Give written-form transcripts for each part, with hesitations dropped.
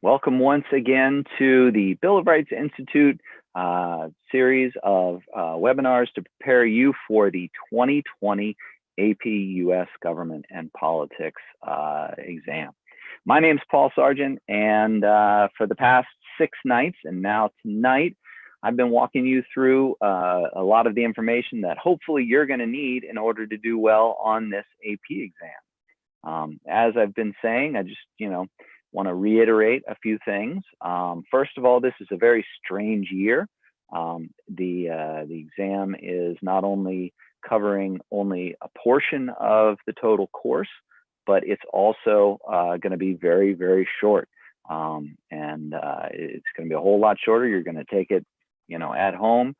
Welcome once again to the Bill of Rights Institute series of webinars to prepare you for the 2020 AP U.S. Government and Politics exam. My name is Paul Sargent, and for the past 6 nights and now tonight, I've been walking you through a lot of the information that hopefully you're going to need in order to do well on this AP exam. As I've been saying, I just, want to reiterate a few things. First of all, this is a very strange year. The exam is not only covering only a portion of the total course, but it's also going to be very, very short. And it's going to be a whole lot shorter. You're going to take it, at home.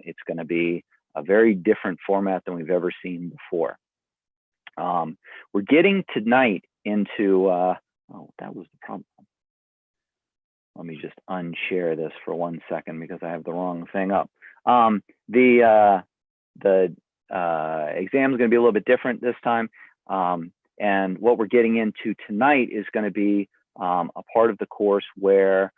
It's going to be a very different format than we've ever seen before. We're getting tonight into oh, that was the problem. Let me just unshare this for 1 second because I have the wrong thing up. The exam is going to be a little bit different this time. And what we're getting into tonight is going to be a part of the course where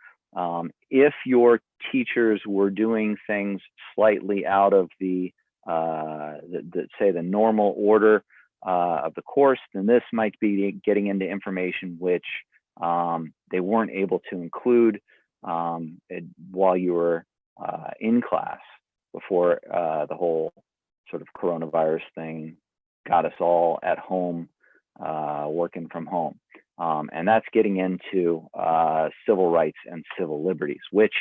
if your teachers were doing things slightly out of the say the normal order of the course, then this might be getting into information which they weren't able to include while you were in class before the whole sort of coronavirus thing got us all at home working from home. And that's getting into civil rights and civil liberties, which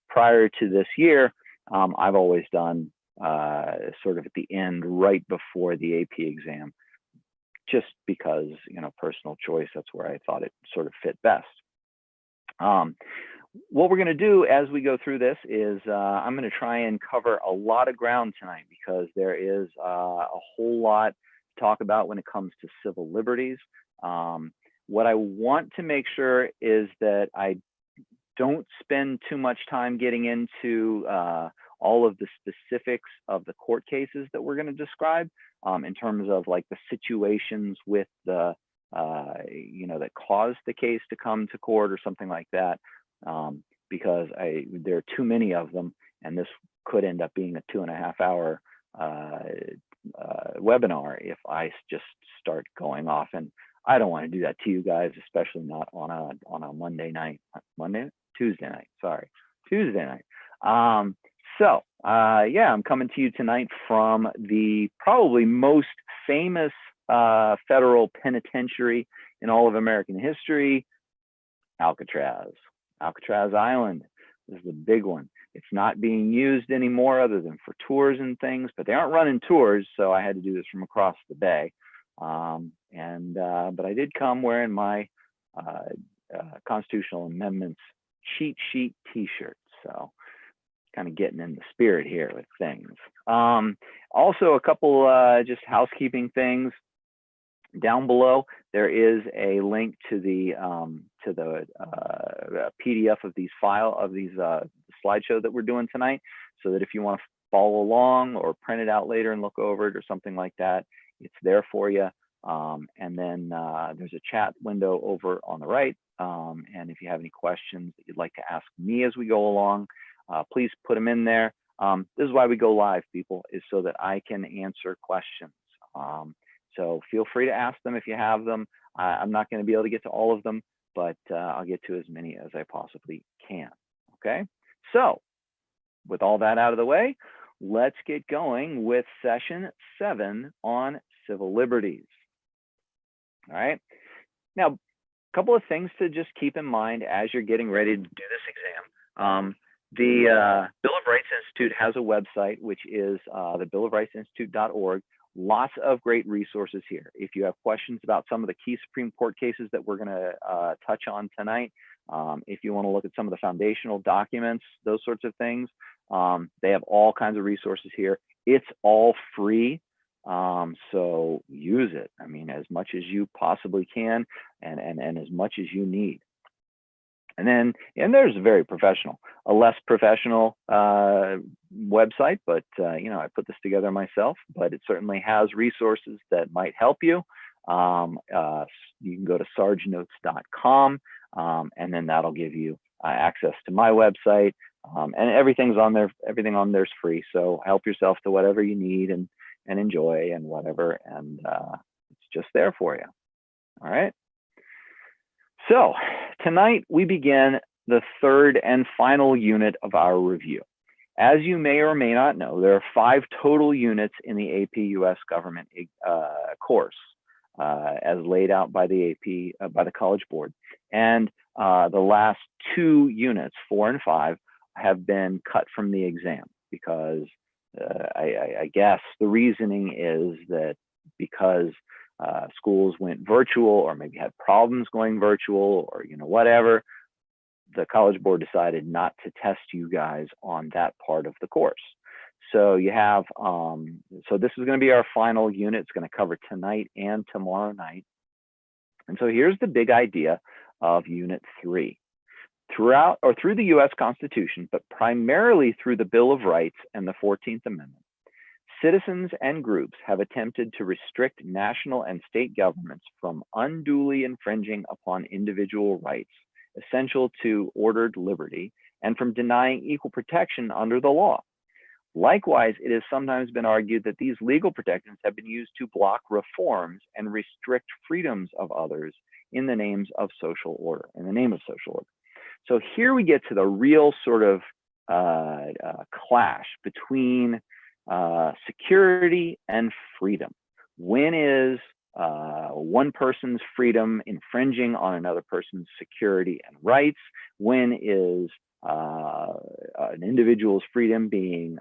prior to this year, I've always done sort of at the end, right before the AP exam, just because, personal choice, that's where I thought it sort of fit best. What we're going to do as we go through this is I'm going to try and cover a lot of ground tonight because there is a whole lot to talk about when it comes to civil liberties. What I want to make sure is that I don't spend too much time getting into all of the specifics of the court cases that we're going to describe in terms of like the situations with the, that caused the case to come to court or something like that, because there are too many of them, and this could end up being a 2.5-hour webinar if I just start going off, and I don't want to do that to you guys, especially not on a Monday night, Tuesday night. Yeah, I'm coming to you tonight from the probably most famous federal penitentiary in all of American history, Alcatraz Island. This is the big one. It's not being used anymore other than for tours and things, but they aren't running tours, so I had to do this from across the bay. But I did come wearing my constitutional amendments cheat sheet t-shirt, so kind of getting in the spirit here with things. Also, a couple just housekeeping things. Down below, there is a link to the PDF of these slideshow that we're doing tonight, so that if you want to follow along or print it out later and look over it or something like that, it's there for you. And then there's a chat window over on the right. And if you have any questions that you'd like to ask me as we go along, please put them in there. This is why we go live, people, is so that I can answer questions. So feel free to ask them if you have them. I'm not going to be able to get to all of them, but I'll get to as many as I possibly can. Okay, so with all that out of the way, let's get going with session 7 on civil liberties. All right, now a couple of things to just keep in mind as you're getting ready to do this exam. The Bill of Rights Institute has a website, which is the billofrightsinstitute.org. Lots of great resources here. If you have questions about some of the key Supreme Court cases that we're going to touch on tonight, if you want to look at some of the foundational documents, those sorts of things, they have all kinds of resources here. It's all free, so use it. I mean, as much as you possibly can, and as much as you need. And there's a very professional, a less professional website, but I put this together myself, but it certainly has resources that might help you. You can go to sargenotes.com. and then that'll give you access to my website, and everything's on there. Everything on there's free, so help yourself to whatever you need and enjoy and whatever, and it's just there for you. All right. So tonight we begin the third and final unit of our review. As you may or may not know, there are 5 total units in the AP U.S. government course, as laid out by the AP, by the College Board. And the last 2 units, 4 and 5, have been cut from the exam because I guess the reasoning is that because schools went virtual or maybe had problems going virtual or whatever, the College Board decided not to test you guys on that part of the course. So you have, so this is going to be our final unit. It's going to cover tonight and tomorrow night. And so here's the big idea of Unit 3. Throughout or through the U.S. Constitution, but primarily through the Bill of Rights and the 14th Amendment, citizens and groups have attempted to restrict national and state governments from unduly infringing upon individual rights essential to ordered liberty, and from denying equal protection under the law. Likewise, it has sometimes been argued that these legal protections have been used to block reforms and restrict freedoms of others in the name of social order. So here we get to the real sort of clash between security and freedom. When is one person's freedom infringing on another person's security and rights? When is an individual's freedom being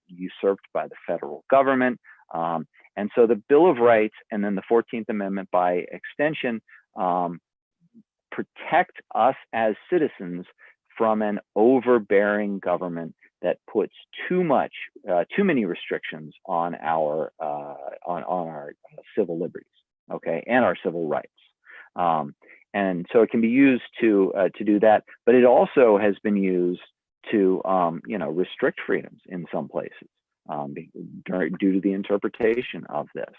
usurped by the federal government? And so the Bill of Rights and then the 14th Amendment by extension protect us as citizens from an overbearing government that puts too many restrictions on our civil liberties, okay, and our civil rights. And so it can be used to do that, but it also has been used to restrict freedoms in some places due to the interpretation of this.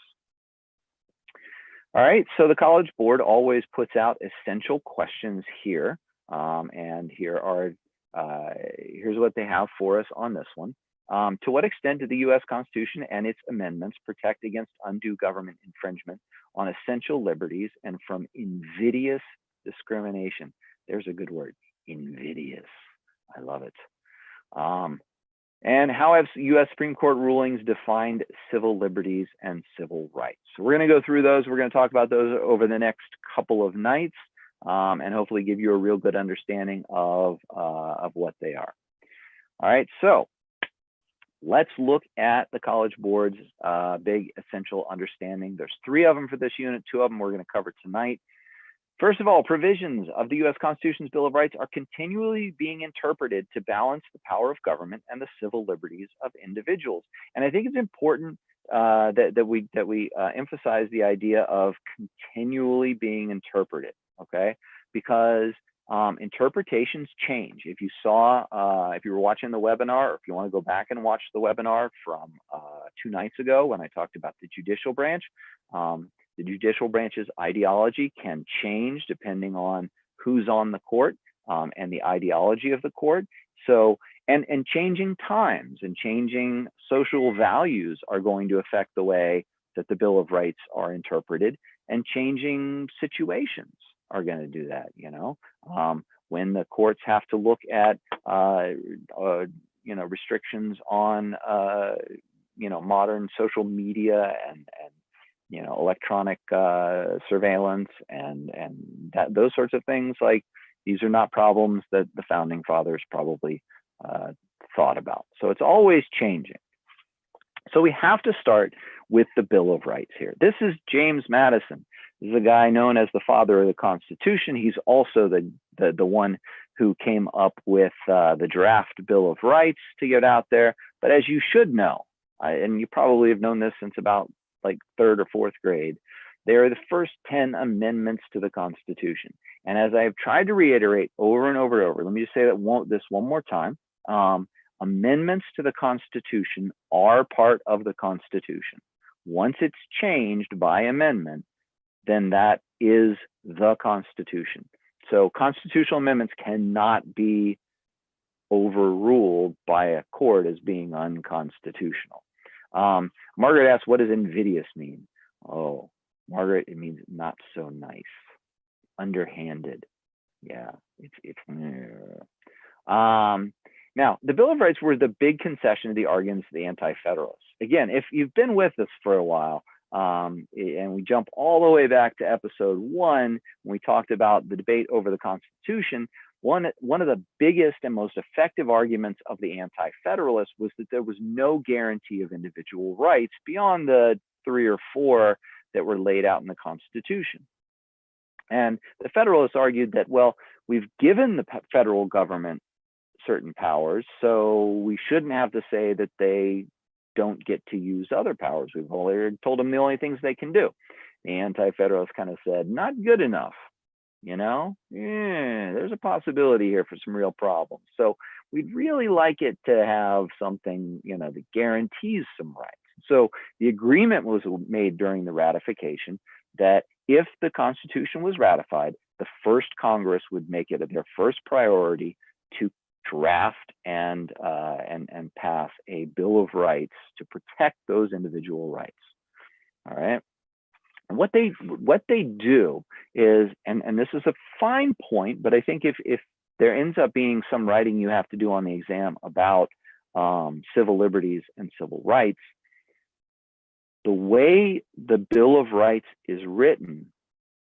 All right, so the College Board always puts out essential questions here, and here's what they have for us on this one. To what extent do the U.S. Constitution and its amendments protect against undue government infringement on essential liberties and from invidious discrimination? There's a good word, invidious. I love it. And how have U.S. Supreme Court rulings defined civil liberties and civil rights? So we're going to go through those. We're going to talk about those over the next couple of nights, and hopefully give you a real good understanding of what they are. All right, so let's look at the College Board's big essential understanding. There's 3 of them for this unit. 2 of them we're going to cover tonight. First of all, provisions of the U.S. Constitution's Bill of Rights are continually being interpreted to balance the power of government and the civil liberties of individuals. And I think it's important that we emphasize the idea of continually being interpreted, okay? Because interpretations change. If you saw, if you were watching the webinar, or if you want to go back and watch the webinar from 2 nights ago when I talked about the judicial branch, the judicial branch's ideology can change depending on who's on the court and the ideology of the court. So, and changing times and changing social values are going to affect the way that the Bill of Rights are interpreted, and changing situations are going to do that, when the courts have to look at, restrictions on, modern social media and electronic surveillance and those sorts of things. Like, these are not problems that the founding fathers probably thought about. So it's always changing. So we have to start with the Bill of Rights here. This is James Madison. This is a guy known as the father of the Constitution. He's also the one who came up with the draft Bill of Rights to get out there. But as you should know, and you probably have known this since about like 3rd or 4th grade, they are the first 10 amendments to the Constitution. And as I've tried to reiterate over and over and over, let me just say this one more time. Amendments to the Constitution are part of the Constitution. Once it's changed by amendment, then that is the Constitution. So constitutional amendments cannot be overruled by a court as being unconstitutional. Margaret asks, what does invidious mean? Oh, Margaret, it means not so nice, underhanded. Yeah, it's. Now, the Bill of Rights were the big concession of the arguments of the Anti-Federalists. Again, if you've been with us for a while, and we jump all the way back to episode 1, when we talked about the debate over the Constitution, one of the biggest and most effective arguments of the Anti-Federalists was that there was no guarantee of individual rights beyond the 3 or 4 that were laid out in the Constitution. And the Federalists argued that, well, we've given the federal government certain powers, so we shouldn't have to say that they don't get to use other powers. We've already told them the only things they can do. The Anti-Federalists kind of said, not good enough. There's a possibility here for some real problems. So we'd really like it to have something, that guarantees some rights. So the agreement was made during the ratification that if the Constitution was ratified, the first Congress would make it their first priority to draft and pass a Bill of Rights to protect those individual rights. All right. And what they do is, and this is a fine point, but I think if there ends up being some writing you have to do on the exam about civil liberties and civil rights, the way the Bill of Rights is written,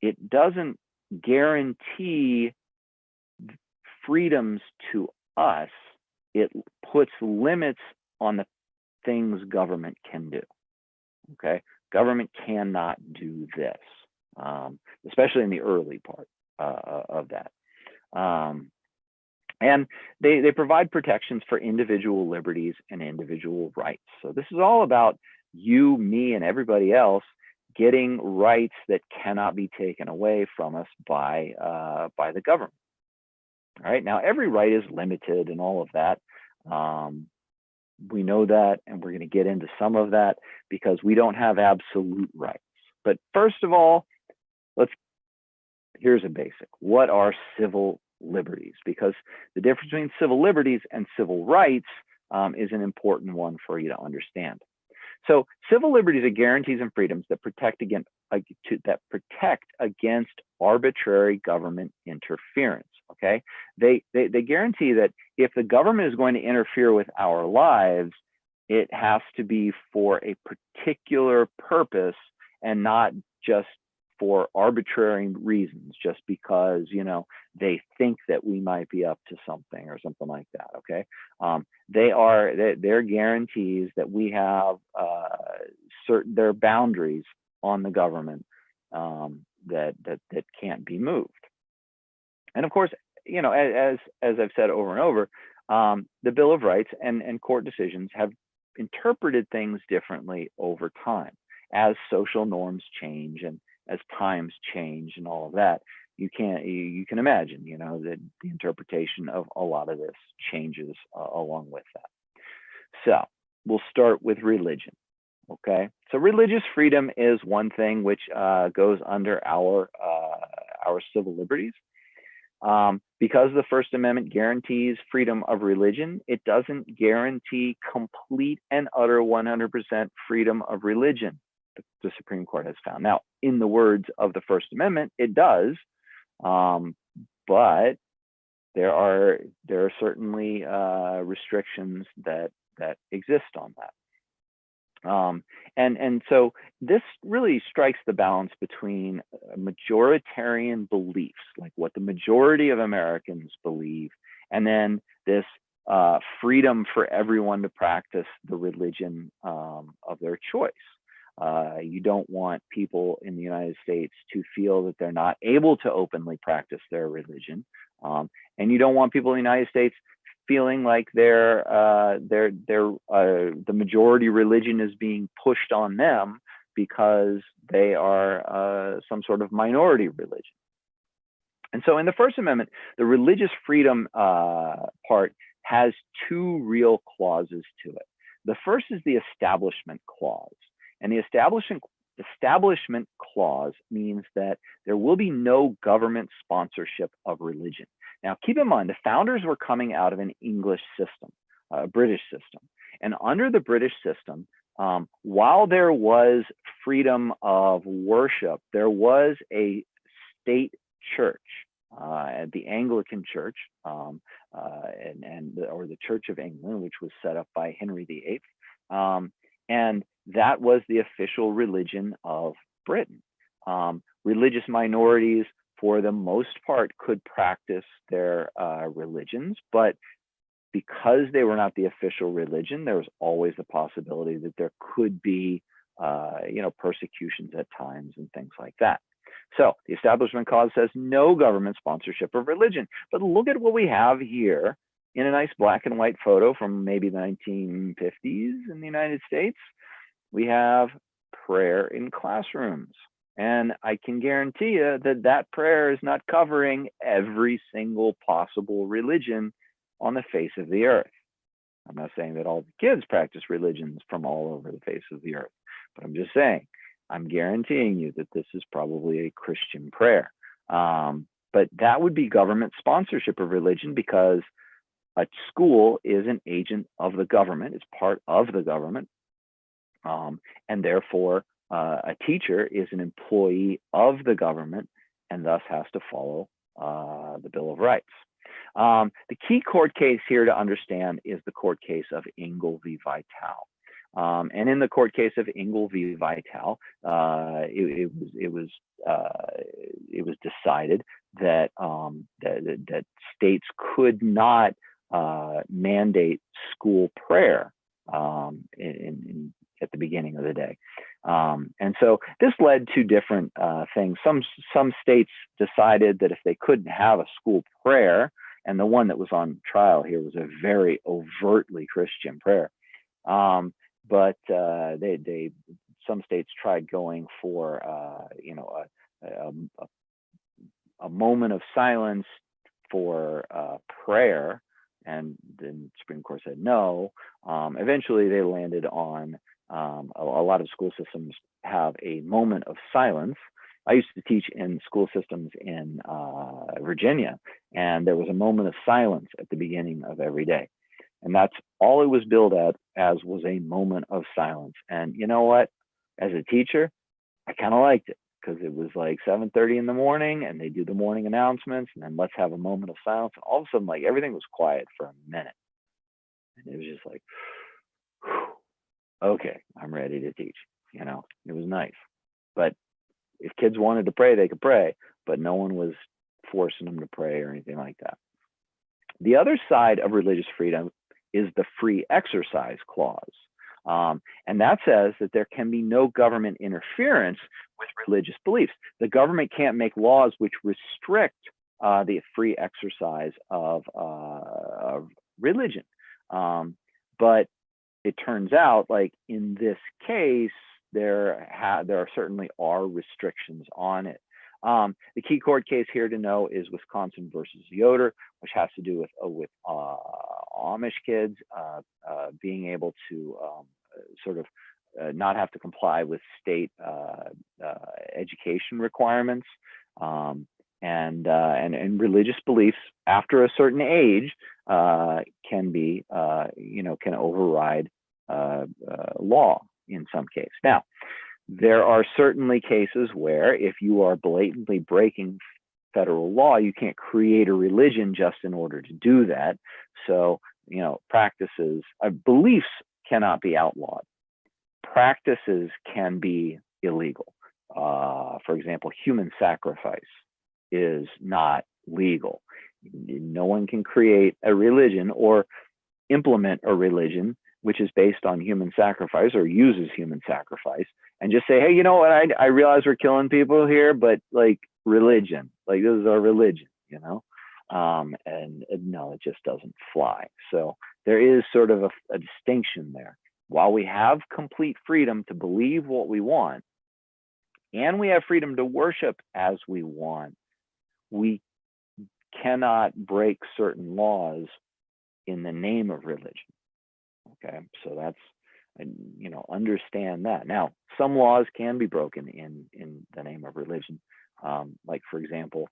it doesn't guarantee freedoms to us. It puts limits on the things government can do. Okay, government cannot do this, especially in the early part of that. And they provide protections for individual liberties and individual rights. So this is all about you, me, and everybody else getting rights that cannot be taken away from us by the government. All right, now every right is limited and all of that. We know that, and we're going to get into some of that because we don't have absolute rights. But first of all, here's a basic. What are civil liberties? Because the difference between civil liberties and civil rights is an important one for you to understand. So civil liberties are guarantees and freedoms that protect against arbitrary government interference. Okay, they guarantee that if the government is going to interfere with our lives, it has to be for a particular purpose and not just for arbitrary reasons, just because they think that we might be up to something or something like that. Okay, they're guarantees that we have their boundaries on the government that can't be moved. And of course, as I've said over and over, the Bill of Rights and court decisions have interpreted things differently over time as social norms change and as times change and all of that. You can imagine, that the interpretation of a lot of this changes along with that. So we'll start with religion. Okay, so religious freedom is one thing which goes under our civil liberties. Because the First Amendment guarantees freedom of religion, it doesn't guarantee complete and utter 100% freedom of religion, the Supreme Court has found. Now, in the words of the First Amendment, it does, but there are certainly restrictions that exist on that. And so this really strikes the balance between majoritarian beliefs, like what the majority of Americans believe, and then this freedom for everyone to practice the religion of their choice. You don't want people in the United States to feel that they're not able to openly practice their religion, and you don't want people in the United States feeling like the majority religion is being pushed on them because they are some sort of minority religion. And so in the First Amendment, the religious freedom part has 2 real clauses to it. The first is the Establishment Clause. And the Establishment Establishment clause means that there will be no government sponsorship of religion. Now, keep in mind, the founders were coming out of an English system, a British system. And under the British system, while there was freedom of worship, there was a state church, the Anglican Church, or the Church of England, which was set up by Henry VIII. And that was the official religion of Britain. Religious minorities, for the most part, could practice their religions, but because they were not the official religion, there was always the possibility that there could be, persecutions at times and things like that. So the Establishment Clause says no government sponsorship of religion. But look at what we have here in a nice black and white photo from maybe the 1950s in the United States. We have prayer in classrooms. And I can guarantee you that that prayer is not covering every single possible religion on the face of the earth. I'm not saying that all the kids practice religions from all over the face of the earth, but I'm just saying, I'm guaranteeing you that this is probably a Christian prayer. But that would be government sponsorship of religion, because a school is an agent of the government, it's part of the government. And therefore, a teacher is an employee of the government and thus has to follow the Bill of Rights. The key court case here to understand is the court case of Ingle v. Vitale. And in the court case of Ingle v. Vitale, it was decided that that states could not mandate school prayer at the beginning of the day. And so this led to different things. Some states decided that if they couldn't have a school prayer, and the one that was on trial here was a very overtly Christian prayer, but some states tried going for a moment of silence for prayer, and then the Supreme Court said no. Eventually, they landed on a lot of school systems have a moment of silence. I used to teach in school systems in Virginia, and there was a moment of silence at the beginning of every day. And that's all it was billed as was a moment of silence. And you know what? As a teacher, I kind of liked it, because it was like 7:30 in the morning and they do the morning announcements, and then let's have a moment of silence. And all of a sudden, like, everything was quiet for a minute. And it was just like, whew, okay, I'm ready to teach. It was nice. But if kids wanted to pray, they could pray, but no one was forcing them to pray or anything like that. The other side of religious freedom is the free exercise clause. And that says that there can be no government interference with religious beliefs. The government can't make laws which restrict the free exercise of religion. But it turns out, like in this case, there certainly are restrictions on it. The key court case here to know is Wisconsin versus Yoder, which has to do with Amish kids being able to not have to comply with state education requirements, and religious beliefs after a certain age can override law in some case. Now, there are certainly cases where if you are blatantly breaking federal law, you can't create a religion just in order to do that. So, practices, beliefs cannot be outlawed. Practices can be illegal. For example, human sacrifice is not legal. No one can create a religion or implement a religion which is based on human sacrifice or uses human sacrifice, and just say, hey, you know what, I realize we're killing people here, but like religion, like this is our religion, and no, it just doesn't fly. So there is sort of a distinction there. While we have complete freedom to believe what we want, and we have freedom to worship as we want, we cannot break certain laws in the name of religion. Okay, so understand that. Now, some laws can be broken in the name of religion. Like, for example,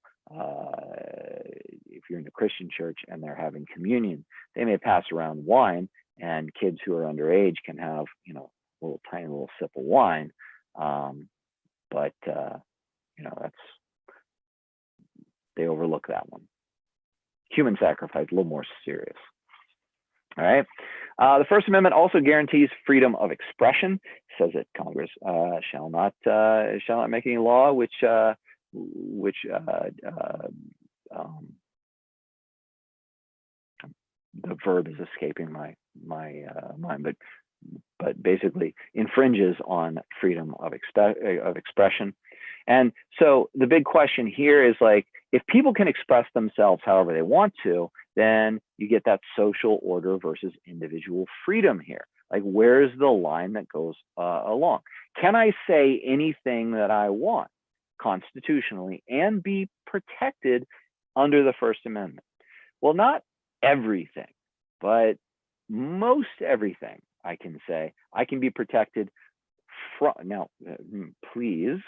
if you're in a Christian church and they're having communion, they may pass around wine, and kids who are underage can have, a tiny little sip of wine. But that's, they overlook that one. Human sacrifice, a little more serious. All right. The First Amendment also guarantees freedom of expression. It says that Congress shall not make any law which the verb is escaping my mind, but basically infringes on freedom of expression. And so the big question here is, like, if people can express themselves however they want to, then you get that social order versus individual freedom here. Like, where's the line that goes along? Can I say anything that I want constitutionally and be protected under the First Amendment? Well, not everything, but most everything I can say. I can be protected from, now, please,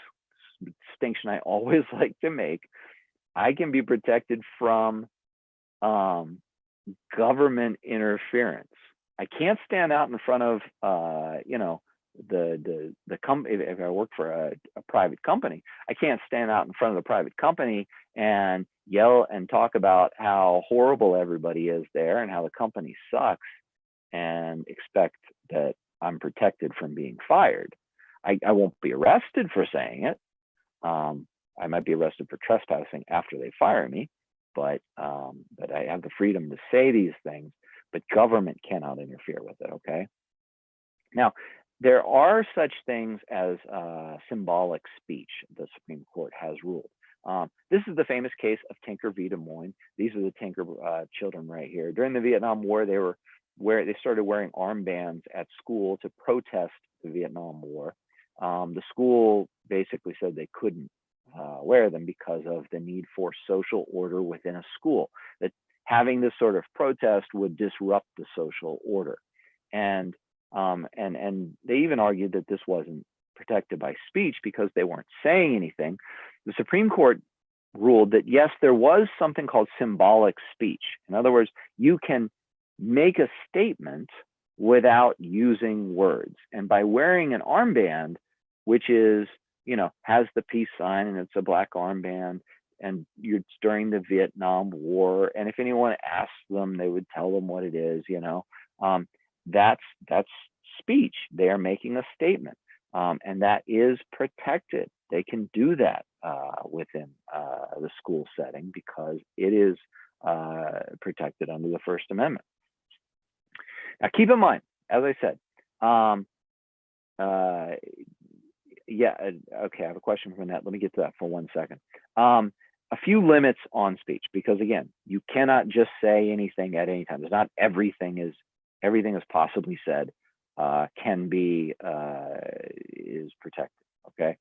distinction I always like to make, I can be protected from government interference. I can't stand out in front of the company. If I work for a private company, I can't stand out in front of the private company and yell and talk about how horrible everybody is there and how the company sucks and expect that I'm protected from being fired. I won't be arrested for saying it. I might be arrested for trespassing after they fire me, but I have the freedom to say these things, but government cannot interfere with it, okay? Now, there are such things as symbolic speech, the Supreme Court has ruled. This is the famous case of Tinker v. Des Moines. These are the Tinker children right here. During the Vietnam War, they started wearing armbands at school to protest the Vietnam War. The school basically said they couldn't wear them because of the need for social order within a school, that having this sort of protest would disrupt the social order. And they even argued that this wasn't protected by speech because they weren't saying anything. The Supreme Court ruled that, yes, there was something called symbolic speech. In other words, you can make a statement without using words. And by wearing an armband, which is, has the peace sign and it's a black armband, and it's during the Vietnam War, and if anyone asked them, they would tell them what it is, that's speech. They are making a statement, and that is protected. They can do that within the school setting because it is protected under the First Amendment. Now, keep in mind, as I said, okay, I have a question from Annette. Let me get to that for 1 second. A few limits on speech, because again, you cannot just say anything at any time. There's not everything is possibly said is protected, okay?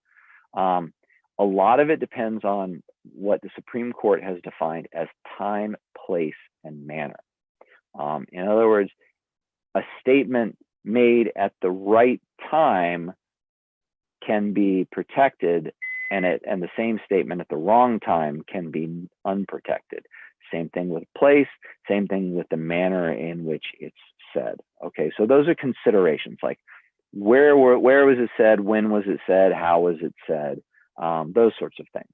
A lot of it depends on what the Supreme Court has defined as time, place, and manner. In other words, a statement made at the right time can be protected, and the same statement at the wrong time can be unprotected. Same thing with place, same thing with the manner in which it's said. Okay, so those are considerations, like where was it said, when was it said, how was it said, those sorts of things.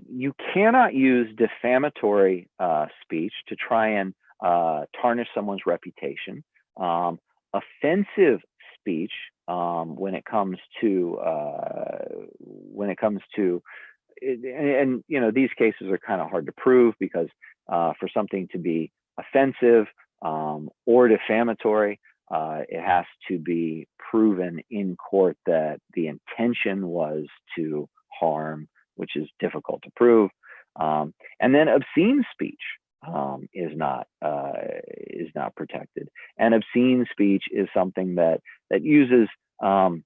You cannot use defamatory speech to try and tarnish someone's reputation. Offensive speech, when it comes to these cases are kind of hard to prove, because for something to be offensive or defamatory, it has to be proven in court that the intention was to harm, which is difficult to prove. And then obscene speech is not protected. And obscene speech is something that uses the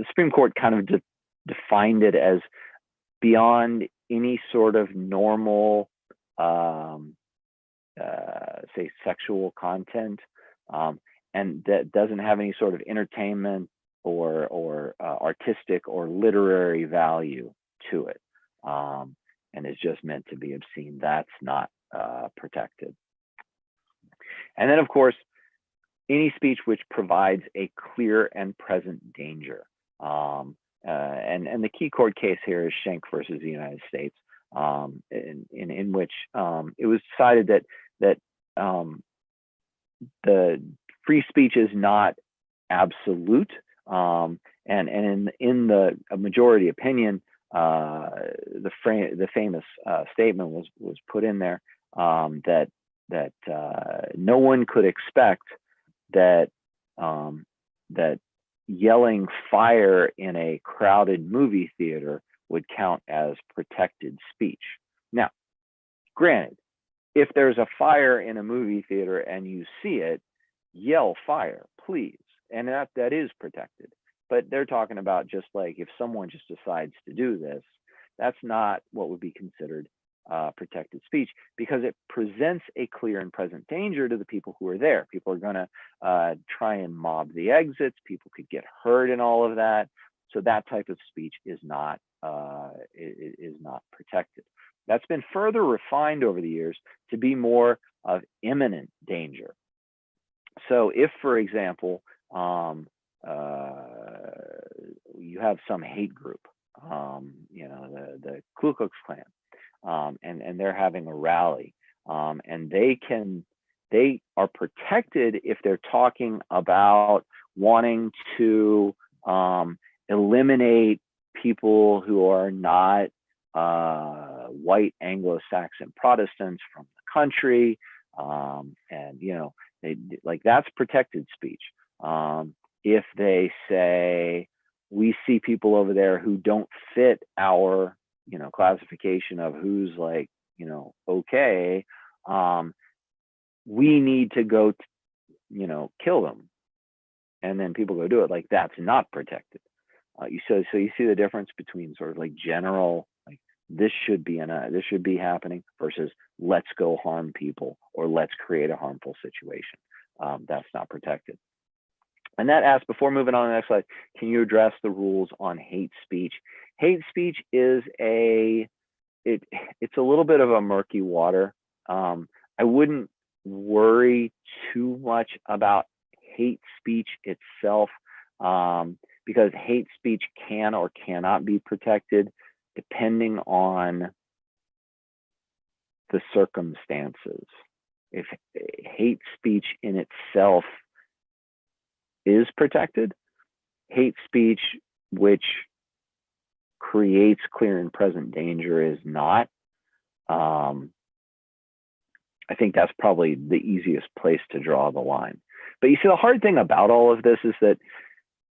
Supreme Court kind of defined it as beyond any sort of normal say sexual content, and that doesn't have any sort of entertainment or artistic or literary value to it, and is just meant to be obscene, that's not protected. And then, of course, any speech which provides a clear and present danger. And the key court case here is Schenck versus the United States, in which it was decided that the free speech is not absolute, and in the majority opinion, the famous statement was put in there, that no one could expect that that yelling fire in a crowded movie theater would count as protected speech. Now, granted, if there's a fire in a movie theater and you see it, yell fire, please. And that is protected. But they're talking about just like if someone just decides to do this, that's not what would be considered protected speech, because it presents a clear and present danger to the people who are there. People are going to try and mob the exits. People could get hurt in all of that. So that type of speech is not protected. That's been further refined over the years to be more of imminent danger. So if, for example, you have some hate group, the Ku Klux Klan, and they're having a rally, and they are protected if they're talking about wanting to eliminate people who are not white Anglo-Saxon Protestants from the country, and like that's protected speech. If they say, we see people over there who don't fit our classification of who's like okay, we need to go kill them, and then people go do it, like that's not protected. So you see the difference between sort of like general, like this should be happening, versus let's go harm people or let's create a harmful situation. That's not protected. And that asks, before moving on to the next slide, can you address the rules on hate speech? Hate speech is it's a little bit of a murky water. I wouldn't worry too much about hate speech itself, because hate speech can or cannot be protected depending on the circumstances. If hate speech in itself is protected, hate speech which creates clear and present danger is not. I think that's probably the easiest place to draw the line. But you see, the hard thing about all of this is that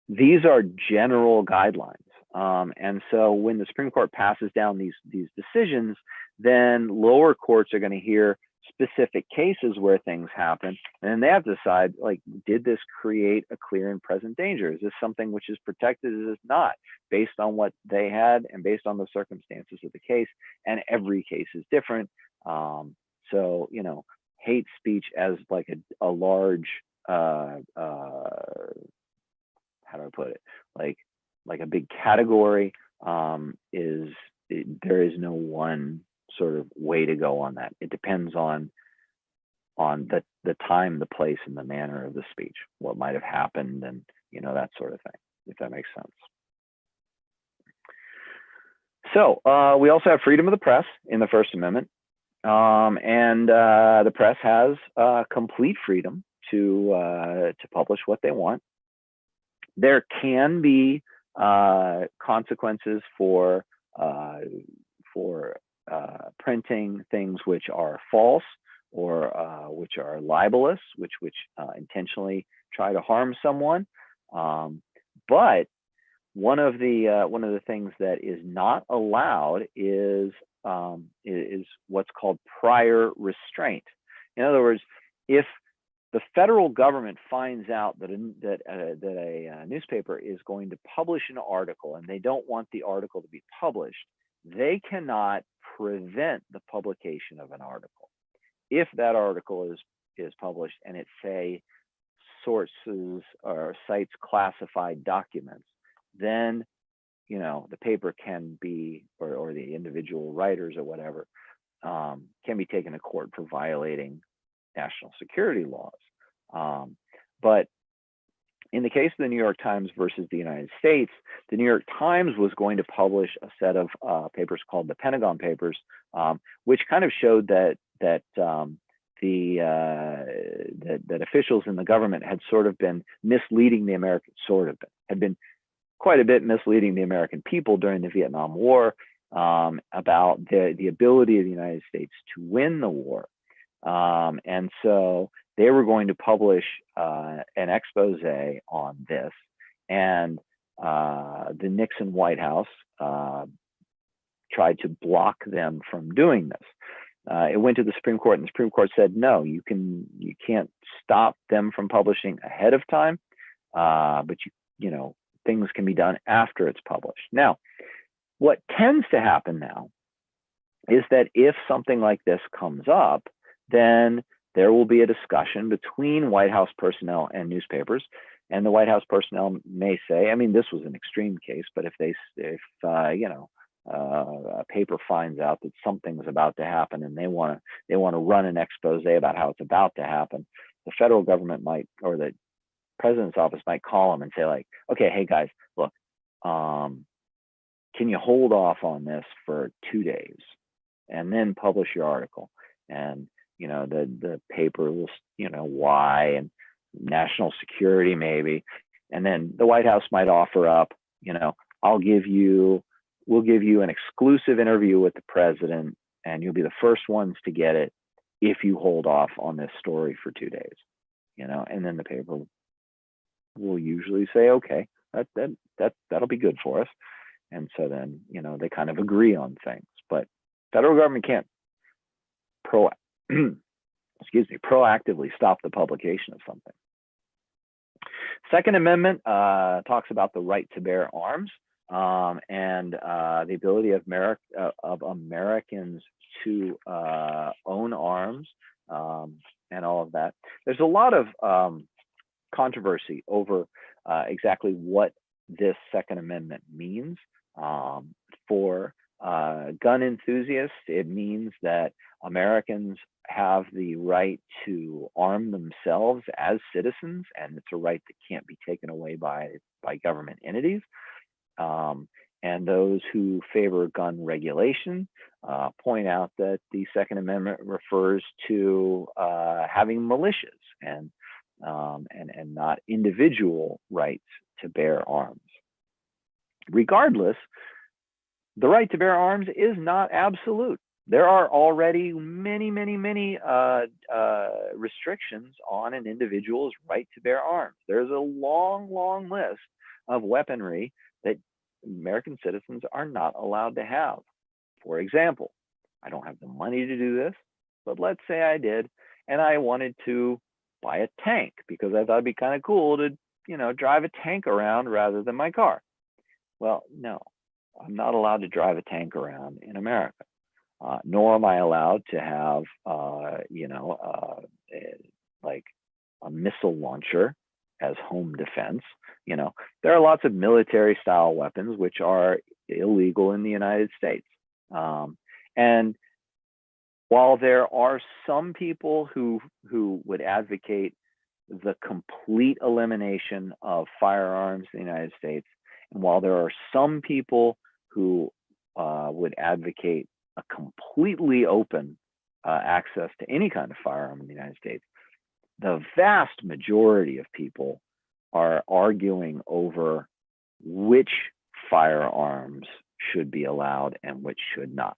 these are general guidelines. And so when the Supreme Court passes down these decisions, then lower courts are going to hear specific cases where things happen, and they have to decide, like, did this create a clear and present danger? Is this something which is protected? Is this not? Based on what they had and based on the circumstances of the case, and every case is different. So hate speech as like a large how do I put it, like a big category, there is no one sort of way to go on that. It depends on the time, the place, and the manner of the speech, what might have happened, and that sort of thing, if that makes sense. So we also have freedom of the press in the First Amendment, and the press has complete freedom to publish what they want. There can be consequences for printing things which are false or which are libelous, which intentionally try to harm someone. But one of the things that is not allowed is what's called prior restraint. In other words, if the federal government finds out that a newspaper is going to publish an article and they don't want the article to be published, they cannot prevent the publication of an article. if that article is published and it say sources or cites classified documents, then the paper can be, or the individual writers or whatever, can be taken to court for violating national security laws. But in the case of the New York Times versus the United States, the New York Times was going to publish a set of papers called the Pentagon Papers, which kind of showed that officials in the government had sort of been misleading the American, had been quite a bit misleading the American people during the Vietnam War about the ability of the United States to win the war. And so they were going to publish an expose on this, and the Nixon White House tried to block them from doing this. It went to the Supreme Court, and the Supreme Court said, no, you can't stop them from publishing ahead of time, but things can be done after it's published. Now, what tends to happen now is that if something like this comes up, then there will be a discussion between White House personnel and newspapers, and the White House personnel may say, I mean, this was an extreme case, but if a paper finds out that something's about to happen and they want to run an expose about how it's about to happen, the federal government might, or the president's office might call them and say, like, okay, hey guys, look, can you hold off on this for 2 days and then publish your article? And the paper will, why, and national security maybe, and then the White House might offer up, we'll give you an exclusive interview with the president, and you'll be the first ones to get it if you hold off on this story for 2 days, and then the paper will usually say, okay, that'll be good for us. And so then, they kind of agree on things, but federal government can't proactively stop the publication of something. Second Amendment talks about the right to bear arms, and the ability of Americans to own arms, and all of that. There's a lot of controversy over exactly what this Second Amendment means. For gun enthusiasts, it means that Americans have the right to arm themselves as citizens, and it's a right that can't be taken away by government entities. And those who favor gun regulation point out that the Second Amendment refers to having militias and not individual rights to bear arms. Regardless, the right to bear arms is not absolute. There are already many restrictions on an individual's right to bear arms. There's a long list of weaponry that American citizens are not allowed to have. For example, I don't have the money to do this, but let's say I did, and I wanted to buy a tank because I thought it'd be kind of cool to, drive a tank around rather than my car. Well, no, I'm not allowed to drive a tank around in America. Nor am I allowed to have, like a missile launcher as home defense. There are lots of military style weapons which are illegal in the United States. And while there are some people who would advocate the complete elimination of firearms in the United States, and while there are some people who would advocate a completely open access to any kind of firearm in the United States, the vast majority of people are arguing over which firearms should be allowed and which should not.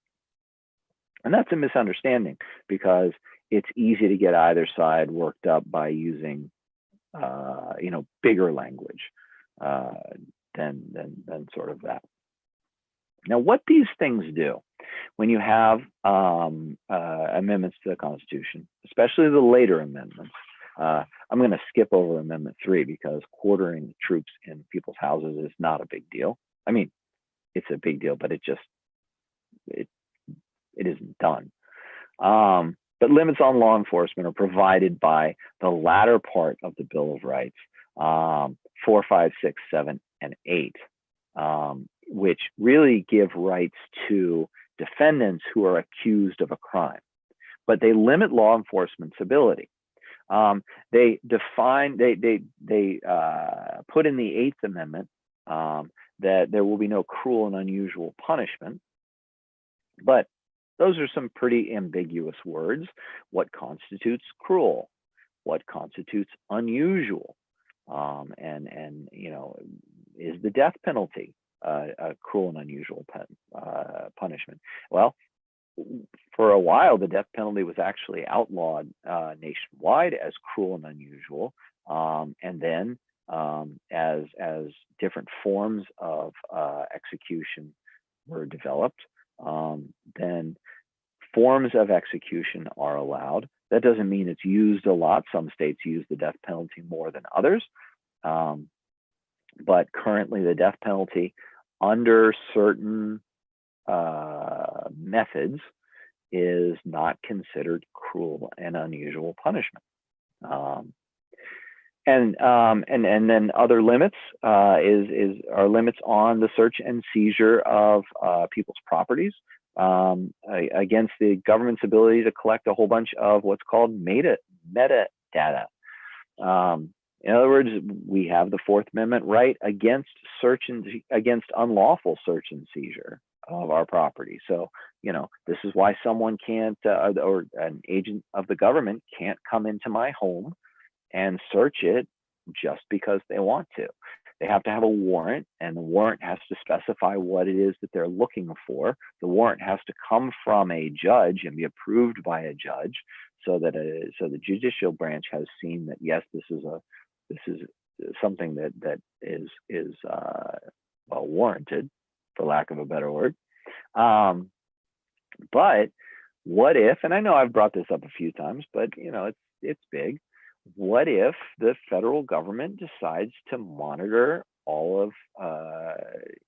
And that's a misunderstanding, because it's easy to get either side worked up by using bigger language than sort of that. Now, what these things do when you have amendments to the Constitution, especially the later amendments, I'm going to skip over Amendment 3 because quartering troops in people's houses is not a big deal. I mean, it's a big deal, but it isn't done. But But limits on law enforcement are provided by the latter part of the Bill of Rights, 4, 5, 6, 7, and 8, which really give rights to defendants who are accused of a crime. But they limit law enforcement's ability. They define, they put in the 8th Amendment that there will be no cruel and unusual punishment. But those are some pretty ambiguous words. What constitutes cruel? What constitutes unusual? And you know, is the death penalty a cruel and unusual punishment? Well, for a while, the death penalty was actually outlawed nationwide as cruel and unusual, and then as different forms of execution were developed, then forms of execution are allowed. That doesn't mean it's used a lot. Some states use the death penalty more than others, but currently the death penalty under certain methods is not considered cruel and unusual punishment. And then other limits are limits on the search and seizure of people's properties against the government's ability to collect a whole bunch of what's called metadata. In other words, we have the 4th Amendment right against unlawful search and seizure of our property. So, you know, this is why someone can't, or an agent of the government can't come into my home and search it just because they want to. They have to have a warrant, and the warrant has to specify what it is that they're looking for. The warrant has to come from a judge and be approved by a judge, so that so the judicial branch has seen that yes, this is something that is well warranted, for lack of a better word. But what if, and I know I've brought this up a few times, but you know, it's big. What if the federal government decides to monitor all of,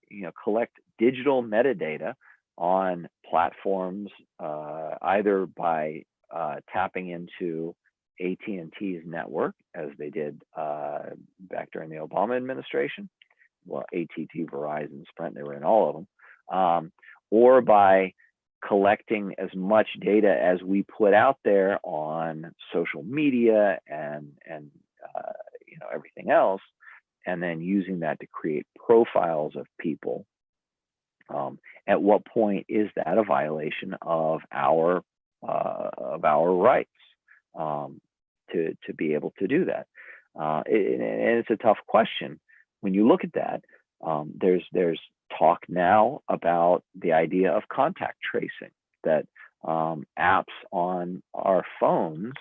you know, collect digital metadata on platforms, either by tapping into AT&T's network, as they did back during the Obama administration? Well, AT&T, Verizon, Sprint, they were in all of them, or by collecting as much data as we put out there on social media and you know, everything else, and then using that to create profiles of people. At what point is that a violation of our rights to be able to do that? And it's a tough question. When you look at that, there's talk now about the idea of contact tracing, that apps on our phones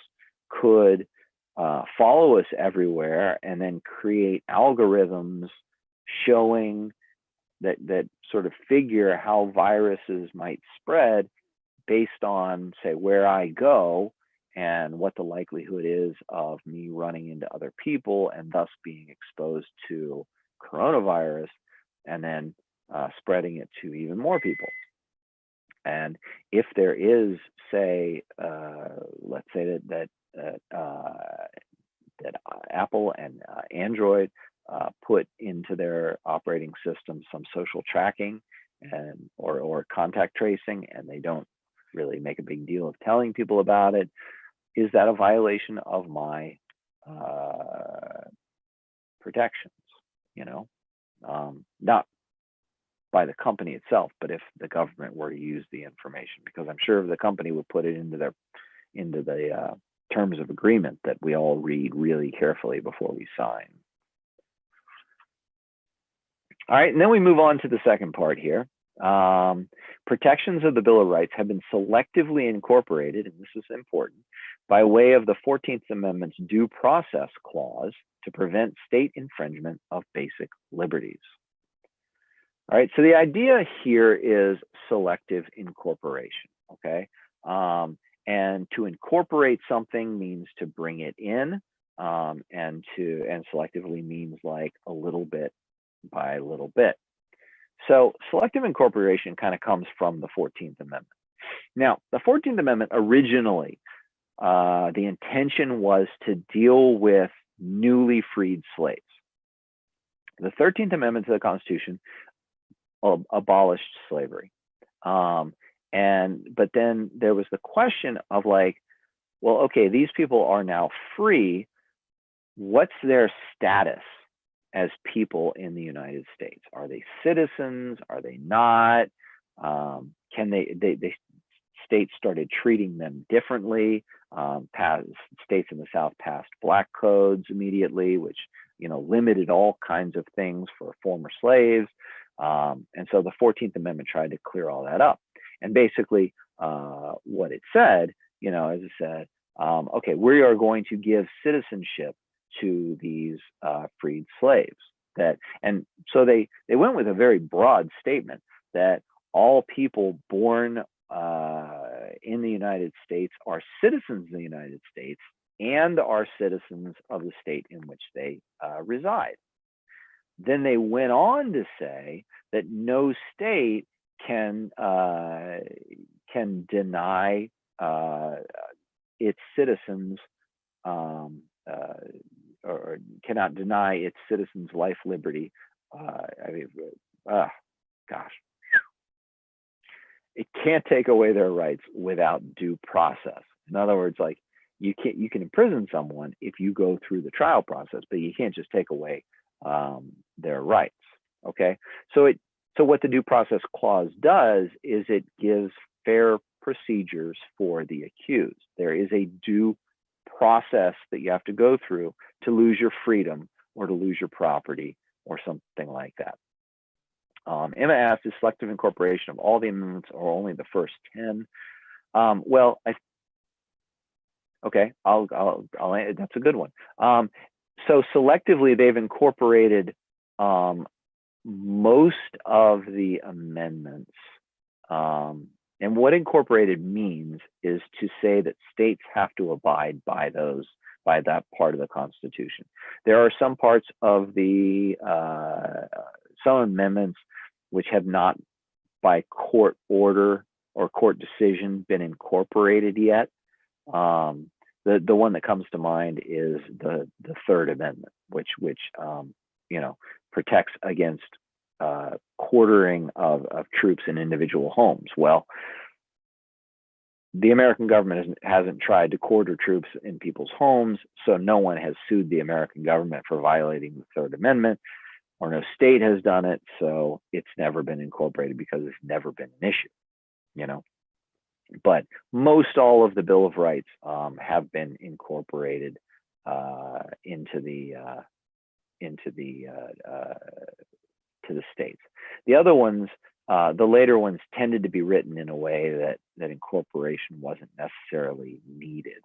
could follow us everywhere and then create algorithms showing that sort of figure how viruses might spread based on, say, where I go and what the likelihood is of me running into other people and thus being exposed to coronavirus, and then spreading it to even more people. And if there is, say, let's say that Apple and Android put into their operating system some social tracking and or contact tracing, and they don't really make a big deal of telling people about it, is that a violation of my protections? You know, not by the company itself, but if the government were to use the information, because I'm sure the company would put it into the terms of agreement that we all read really carefully before we sign. All right, and then we move on to the second part here. Protections of the Bill of Rights have been selectively incorporated, and this is important, by way of the 14th Amendment's Due Process Clause to prevent state infringement of basic liberties. All right, so the idea here is selective incorporation, okay? And to incorporate something means to bring it in, and selectively means like a little bit by little bit. So selective incorporation kind of comes from the 14th Amendment. Now, the 14th Amendment originally the intention was to deal with newly freed slaves. The 13th Amendment to the Constitution abolished slavery. But then there was the question of like, well, okay, these people are now free. What's their status as people in the United States? Are they citizens? Are they not? Can they states started treating them differently. States in the South passed black codes immediately, which limited all kinds of things for former slaves. And so the 14th Amendment tried to clear all that up. And basically, what it said, as it said, okay, we are going to give citizenship to these freed slaves. And so they went with a very broad statement that all people born in the United States are citizens of the United States and are citizens of the state in which they reside. Then they went on to say that no state can deny its citizens or cannot deny its citizens life, liberty. Gosh. It can't take away their rights without due process. In other words, like you can imprison someone if you go through the trial process, but you can't just take away their rights. Okay, so what the due process clause does is it gives fair procedures for the accused. There is a due process that you have to go through to lose your freedom or to lose your property or something like that. Emma asked, is selective incorporation of all the amendments or only the first 10? Well, okay, I'll that's a good one. So selectively, they've incorporated most of the amendments. And what incorporated means is to say that states have to abide by that part of the Constitution. There are some parts of the some amendments which have not, by court order or court decision, been incorporated yet. The one that comes to mind is the Third Amendment, which protects against quartering of troops in individual homes. Well, the American government hasn't tried to quarter troops in people's homes, so no one has sued the American government for violating the Third Amendment, or no state has done it, so it's never been incorporated because it's never been an issue, But most all of the Bill of Rights have been incorporated into the states. The other ones, the later ones, tended to be written in a way that incorporation wasn't necessarily needed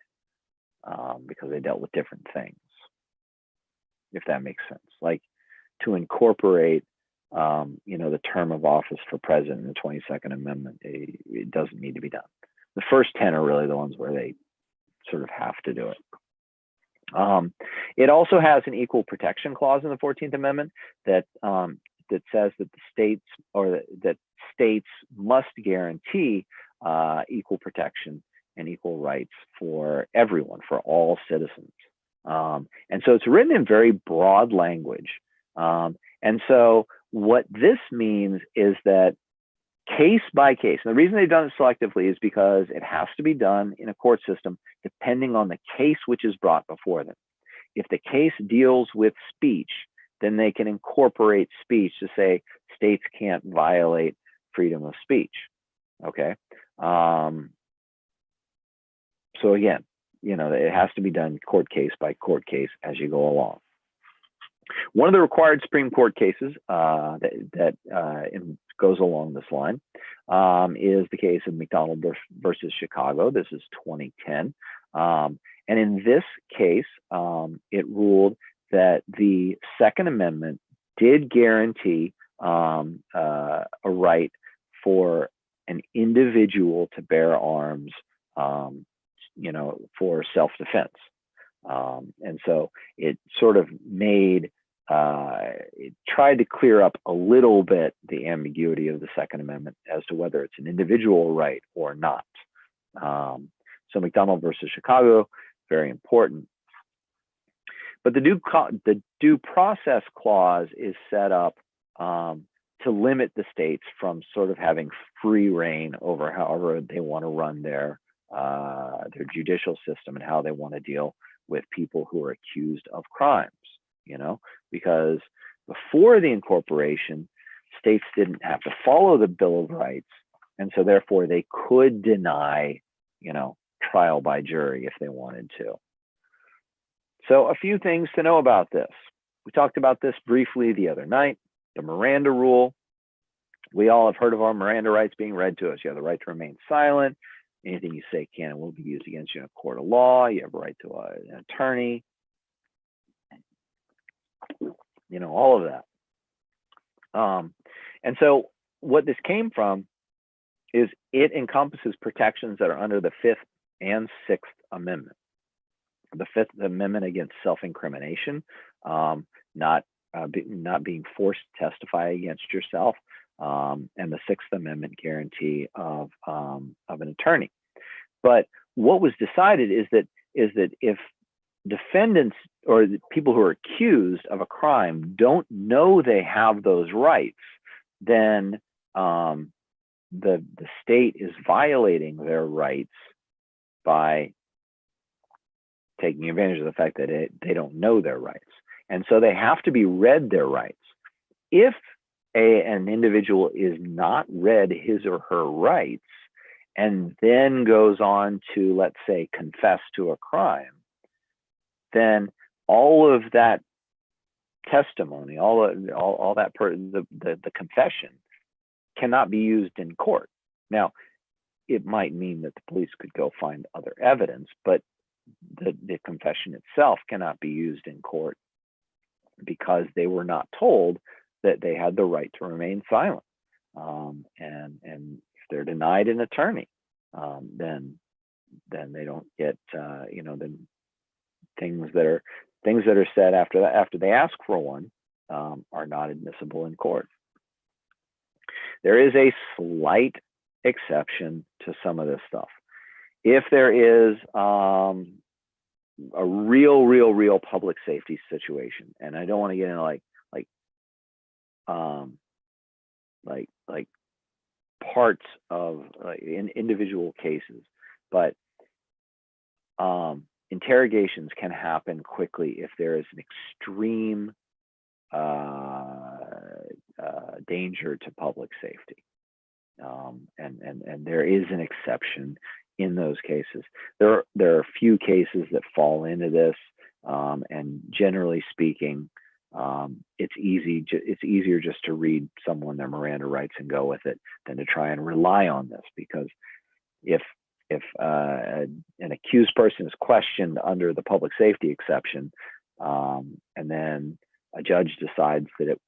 because they dealt with different things, if that makes sense. Like to incorporate, the term of office for president in the 22nd Amendment, it doesn't need to be done. The first 10 are really the ones where they sort of have to do it. It also has an equal protection clause in the 14th Amendment that says that the states that states must guarantee equal protection and equal rights for everyone, for all citizens. And so it's written in very broad language. And so what this means is that case by case, and the reason they've done it selectively is because it has to be done in a court system depending on the case which is brought before them. If the case deals with speech, then they can incorporate speech to say states can't violate freedom of speech. Okay. So again, it has to be done court case by court case as you go along. One of the required Supreme Court cases that goes along this line is the case of McDonald versus Chicago. This is 2010. And in this case, it ruled that the Second Amendment did guarantee a right for an individual to bear arms, for self-defense. And so it sort of it tried to clear up a little bit the ambiguity of the Second Amendment as to whether it's an individual right or not. So McDonald versus Chicago, very important. But the due process clause is set up to limit the states from sort of having free reign over however they want to run their judicial system and how they want to deal with people who are accused of crimes, you know, because before the incorporation, states didn't have to follow the Bill of Rights, and so therefore they could deny, you know, trial by jury if they wanted to. So a few things to know about this. We talked about this briefly the other night, the Miranda Rule. We all have heard of our Miranda rights being read to us. You have the right to remain silent. Anything you say can and will be used against you in a court of law. You have a right to an attorney. You know, all of that. And so what this came from is it encompasses protections that are under the Fifth and Sixth Amendment. The Fifth Amendment against self-incrimination, not being forced to testify against yourself, and the Sixth Amendment guarantee of an attorney. But what was decided is that if defendants or people who are accused of a crime don't know they have those rights, then the state is violating their rights by taking advantage of the fact that they don't know their rights. And so they have to be read their rights. If an individual is not read his or her rights and then goes on to, let's say, confess to a crime, then all of that testimony, the confession cannot be used in court. Now, it might mean that the police could go find other evidence, but the confession itself cannot be used in court because they were not told that they had the right to remain silent. And if they're denied an attorney, then they don't get, you know, then things that are said after they ask for one are not admissible in court. There is a slight exception to some of this stuff. If there is a real public safety situation, and I don't want to get into like parts of in individual cases, but interrogations can happen quickly if there is an extreme danger to public safety, and there is an exception in those cases. There are a few cases that fall into this, and generally speaking, it's easier just to read someone their Miranda rights and go with it than to try and rely on this, because if an accused person is questioned under the public safety exception, and then a judge decides that it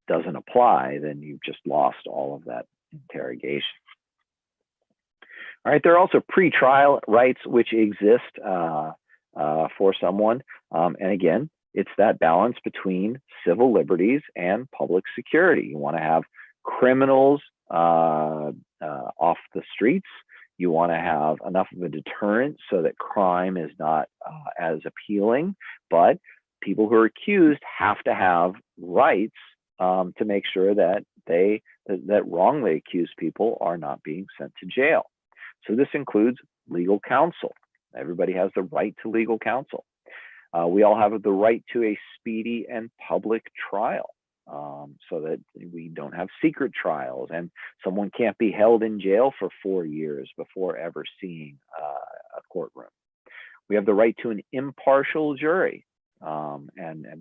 doesn't apply, then you've just lost all of that interrogation. All right, there are also pretrial rights which exist for someone. And again, it's that balance between civil liberties and public security. You want to have criminals off the streets. You want to have enough of a deterrent so that crime is not as appealing, but people who are accused have to have rights to make sure that that wrongly accused people are not being sent to jail. So this includes legal counsel. Everybody has the right to legal counsel. We all have the right to a speedy and public trial, so that we don't have secret trials and someone can't be held in jail for 4 years before ever seeing a courtroom. We have the right to an impartial jury. And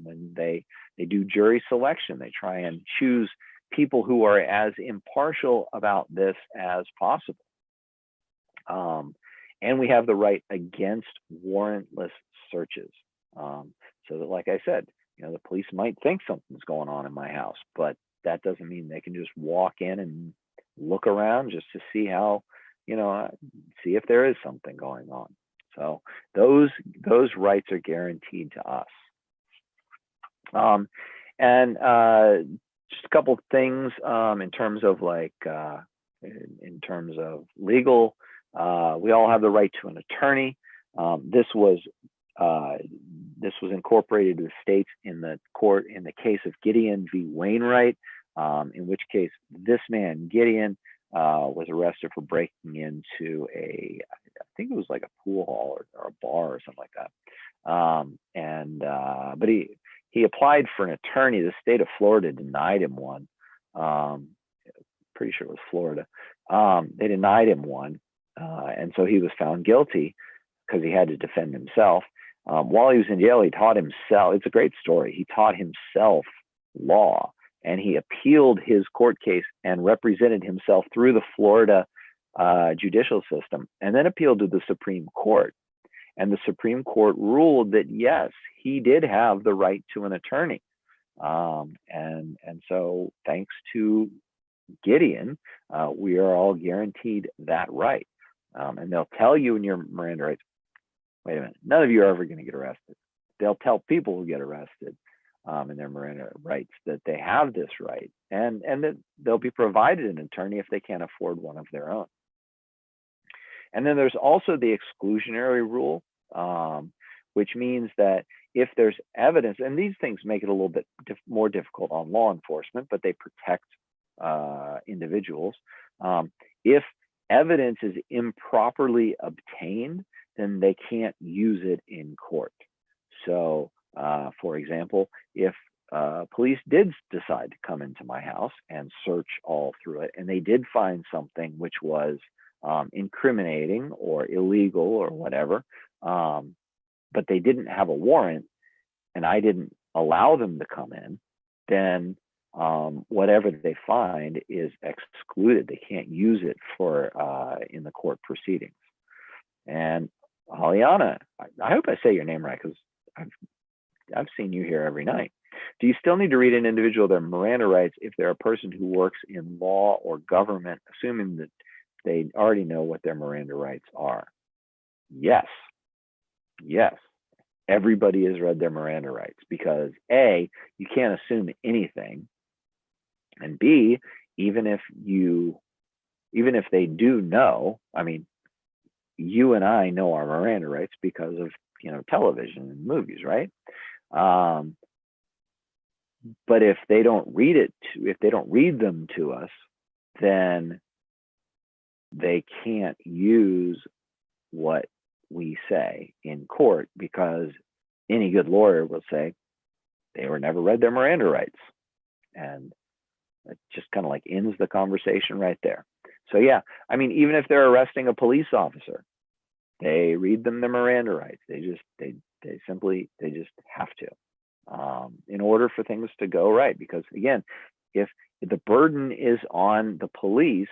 when they do jury selection, they try and choose people who are as impartial about this as possible. And we have the right against warrantless searches. So that, like I said, you know, the police might think something's going on in my house, but that doesn't mean they can just walk in and look around just to see how, you know, see if there is something going on. So those rights are guaranteed to us. And just a couple of things in terms of in terms of legal We all have the right to an attorney. This was incorporated to the states in the court in the case of Gideon v. Wainwright, in which case this man, Gideon, was arrested for breaking into I think it was like a pool hall or a bar or something like that. But he applied for an attorney. The state of Florida denied him one. Pretty sure it was Florida. They denied him one. And so he was found guilty because he had to defend himself. While he was in jail, he taught himself. It's a great story. He taught himself law, and he appealed his court case and represented himself through the Florida judicial system, and then appealed to the Supreme Court. And the Supreme Court ruled that, yes, he did have the right to an attorney. And so thanks to Gideon, we are all guaranteed that right. And they'll tell you in your Miranda rights, wait a minute, none of you are ever going to get arrested. They'll tell people who get arrested in their Miranda rights that they have this right, and that they'll be provided an attorney if they can't afford one of their own. And then there's also the exclusionary rule, which means that if there's evidence, and these things make it a little bit more difficult on law enforcement, but they protect individuals. If evidence is improperly obtained, then they can't use it in court. So, for example, if police did decide to come into my house and search all through it, and they did find something which was incriminating or illegal or whatever, but they didn't have a warrant, and I didn't allow them to come in, then whatever they find is excluded. They can't use it for in the court proceedings. And Aliana, I hope I say your name right, because I've seen you here every night. Do you still need to read an individual their Miranda rights if they're a person who works in law or government, assuming that they already know what their Miranda rights are? Yes. Yes. Everybody has read their Miranda rights, because A, you can't assume anything, and B, even if they do know, I mean, you and I know our Miranda rights because of, television and movies, right? But if they don't read them to us, then they can't use what we say in court, because any good lawyer will say they were never read their Miranda rights, and it just kind of like ends the conversation right there. So yeah, I mean, even if they're arresting a police officer, they read them the Miranda rights. They just have to, in order for things to go right. Because again, if the burden is on the police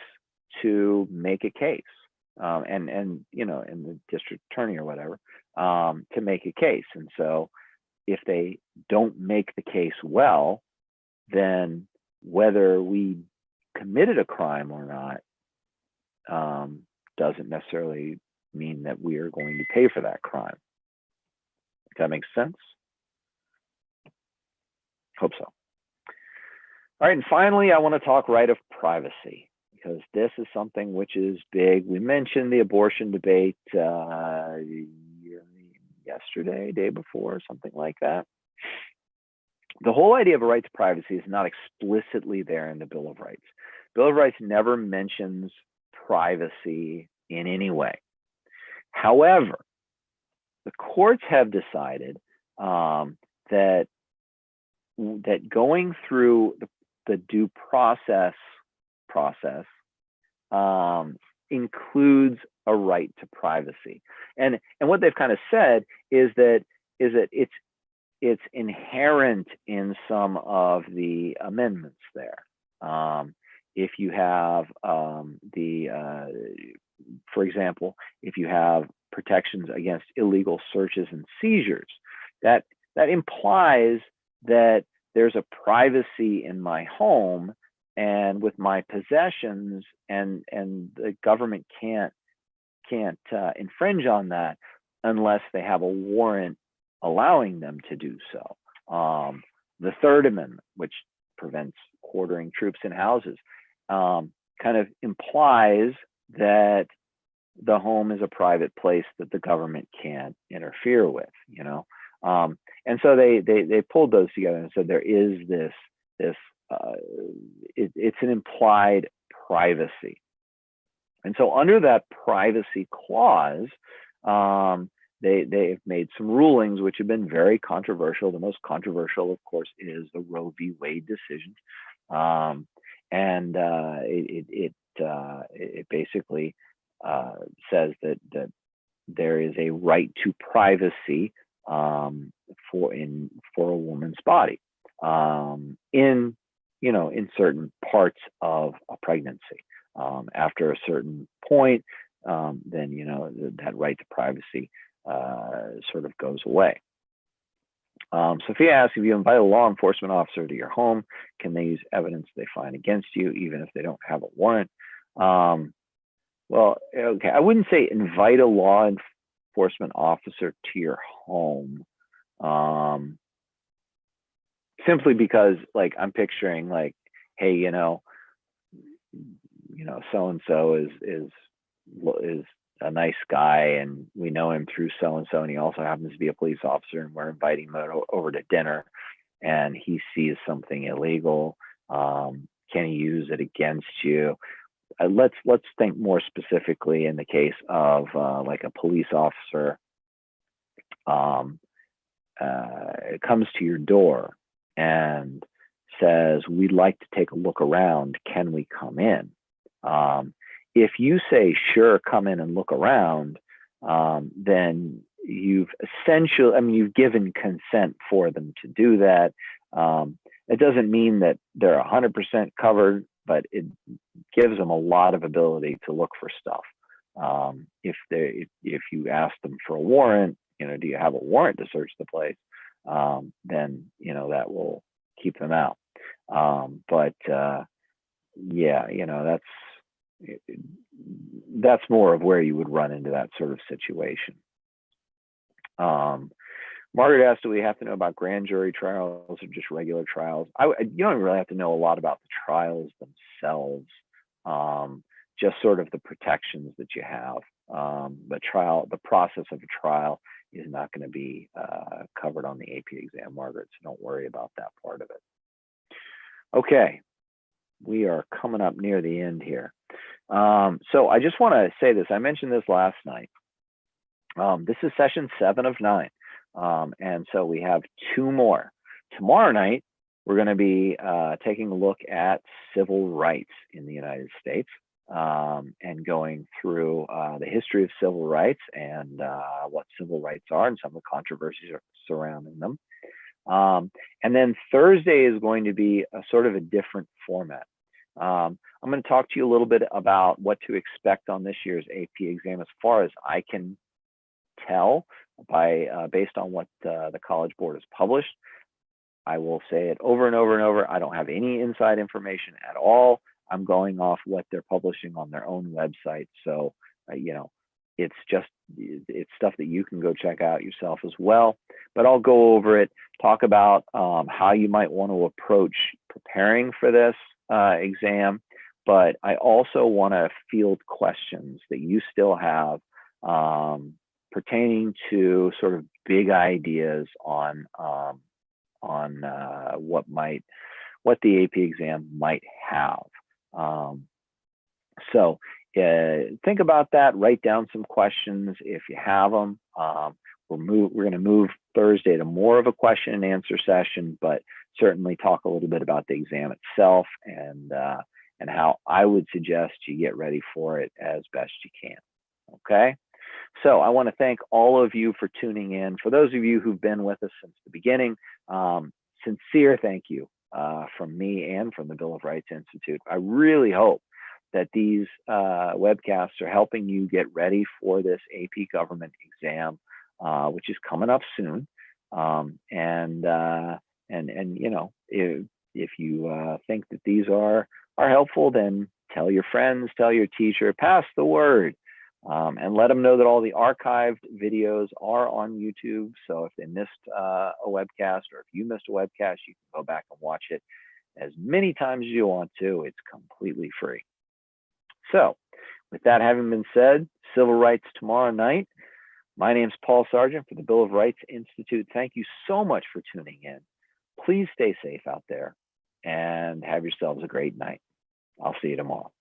to make a case, and and the district attorney or whatever, to make a case, and so if they don't make the case well, then whether we committed a crime or not doesn't necessarily mean that we are going to pay for that crime. Does that make sense? Hope so. All right, and finally, I want to talk right of privacy, because this is something which is big. We mentioned the abortion debate yesterday, day before, something like that. The whole idea of a right to privacy is not explicitly there in the Bill of Rights. Bill of Rights never mentions privacy in any way. However, the courts have decided that going through the due process includes a right to privacy, and what they've kind of said is that it's inherent in some of the amendments there. If you have for example, if you have protections against illegal searches and seizures, that implies that there's a privacy in my home and with my possessions, and the government can't infringe on that unless they have a warrant allowing them to do so. The Third Amendment, which prevents quartering troops in houses, kind of implies that the home is a private place that the government can't interfere with, you know. And so they pulled those together and said there is this it's an implied privacy. And so under that privacy clause, they've made some rulings which have been very controversial. The most controversial, of course, is the Roe v. Wade decision, and it basically says that there is a right to privacy for a woman's body in certain parts of a pregnancy. After a certain point, then that right to privacy sort of goes away. Sophia asks, if you invite a law enforcement officer to your home, can they use evidence they find against you, even if they don't have a warrant? Well, okay, I wouldn't say invite a law enforcement officer to your home, simply because, like, I'm picturing, like, hey, so and so is a nice guy, and we know him through so and so, and he also happens to be a police officer, and we're inviting him over to dinner, and he sees something illegal. Can he use it against you? Let's think more specifically in the case of like a police officer comes to your door and says, we'd like to take a look around, can we come in? If you say, sure, come in and look around, then you've you've given consent for them to do that. It doesn't mean that they're 100% covered, but it gives them a lot of ability to look for stuff. If you ask them for a warrant, do you have a warrant to search the place? Then that will keep them out. Yeah, that's more of where you would run into that sort of situation. Margaret asked, do we have to know about grand jury trials or just regular trials? You don't really have to know a lot about the trials themselves, just sort of the protections that you have. The process of a trial is not going to be covered on the AP exam, Margaret, so don't worry about that part of it. Okay, we are coming up near the end here. So I just want to say this. I mentioned this last night. This is session 7 of 9. And so we have 2 more. Tomorrow night, we're going to be taking a look at civil rights in the United States and going through the history of civil rights and what civil rights are and some of the controversies surrounding them. And then Thursday is going to be a sort of a different format. I'm going to talk to you a little bit about what to expect on this year's AP exam as far as I can tell based on what the College Board has published. I will say it over and over and over. I don't have any inside information at all. I'm going off what they're publishing on their own website. So, it's stuff that you can go check out yourself as well. But I'll go over it, talk about how you might want to approach preparing for this exam. But I also want to field questions that you still have pertaining to sort of big ideas on what the AP exam might have. So think about that. Write down some questions if you have them. We're going to move Thursday to more of a question and answer session, but certainly talk a little bit about the exam itself and how I would suggest you get ready for it as best you can. Okay. So I want to thank all of you for tuning in. For those of you who've been with us since the beginning, sincere thank you from me and from the Bill of Rights Institute. I really hope that these webcasts are helping you get ready for this AP government exam, which is coming up soon. If you think that these are helpful, then tell your friends, tell your teacher, pass the word. And let them know that all the archived videos are on YouTube. So if they missed a webcast, or if you missed a webcast, you can go back and watch it as many times as you want to. It's completely free. So With that having been said, civil rights tomorrow night. My name's Paul Sargent for the Bill of Rights Institute. Thank you so much for tuning in. Please stay safe out there and have yourselves a great night. I'll see you tomorrow.